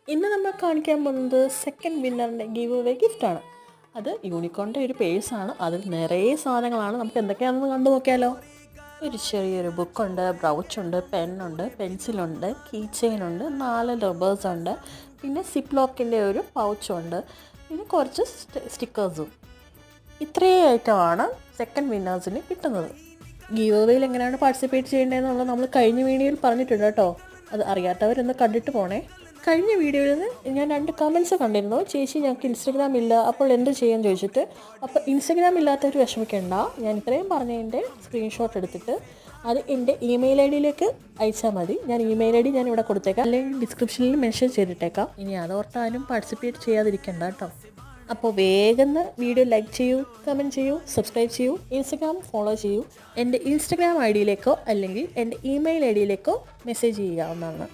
ഇന്ന് നമ്മൾ കാണിക്കാൻ പോകുന്നത് സെക്കൻഡ് വിന്നറിൻ്റെ ഗീവ് അവേ ഗിഫ്റ്റാണ്. അത് യൂണിക്കോണിൻ്റെ ഒരു പേഴ്സാണ്. അതിൽ നിറയെ സാധനങ്ങളാണ്. നമുക്ക് എന്തൊക്കെയാണെന്ന് കണ്ടു നോക്കിയാലോ. ഒരു ചെറിയൊരു ബുക്കുണ്ട്, ബ്രൗച്ചുണ്ട്, പെന്നുണ്ട്, പെൻസിലുണ്ട്, കീ ചെയിനുണ്ട്, 4 റബ്ബേഴ്സുണ്ട്, പിന്നെ സിപ്പ് ലോക്കിൻ്റെ ഒരു പൗച്ചുണ്ട്, പിന്നെ കുറച്ച് സ്റ്റിക്കേഴ്സും. ഇത്രയും ഐറ്റമാണ് സെക്കൻഡ് വിന്നേഴ്സിന് കിട്ടുന്നത്. ഗീവ് അവേയിൽ എങ്ങനെയാണ് പാർട്ടിസിപ്പേറ്റ് ചെയ്യേണ്ടതെന്നുള്ളത് നമ്മൾ കഴിഞ്ഞ വീഡിയോയിൽ പറഞ്ഞിട്ടുണ്ട് കേട്ടോ. അത് അറിയാത്തവരൊന്ന് കണ്ടിട്ട് പോണേ. കഴിഞ്ഞ വീഡിയോയിൽ ഞാൻ 2 കമൻറ്റ്സ് കണ്ടിരുന്നു. ചേച്ചി ഞങ്ങൾക്ക് ഇൻസ്റ്റഗ്രാം ഇല്ല, അപ്പോൾ എന്ത് ചെയ്യാൻ ചോദിച്ചിട്ട്. അപ്പോൾ ഇൻസ്റ്റഗ്രാം ഇല്ലാത്തവർ വിഷമിക്കേണ്ട, ഞാൻ ഇത്രയും പറഞ്ഞതിൻ്റെ സ്ക്രീൻഷോട്ട് എടുത്തിട്ട് അത് എൻ്റെ ഇമെയിൽ ഐ ഡിയിലേക്ക് അയച്ചാൽ മതി. ഞാൻ ഇമെയിൽ ഐ ഡി ഞാൻ ഇവിടെ കൊടുത്തേക്കാം, അല്ലെങ്കിൽ ഡിസ്ക്രിപ്ഷനിൽ മെൻഷൻ ചെയ്തിട്ടേക്കാം. ഇനി അതോർത്താനും പാർട്ടിസിപ്പേറ്റ് ചെയ്യാതിരിക്കണ്ട കേട്ടോ. അപ്പോൾ വേഗം വീഡിയോ ലൈക്ക് ചെയ്യൂ, കമൻറ്റ് ചെയ്യൂ, സബ്സ്ക്രൈബ് ചെയ്യൂ, ഇൻസ്റ്റഗ്രാം ഫോളോ ചെയ്യൂ. എൻ്റെ ഇൻസ്റ്റഗ്രാം ഐ ഡിയിലേക്കോ അല്ലെങ്കിൽ എൻ്റെ ഇമെയിൽ ഐ ഡിയിലേക്കോ മെസ്സേജ് ചെയ്യാവുന്നതാണ്.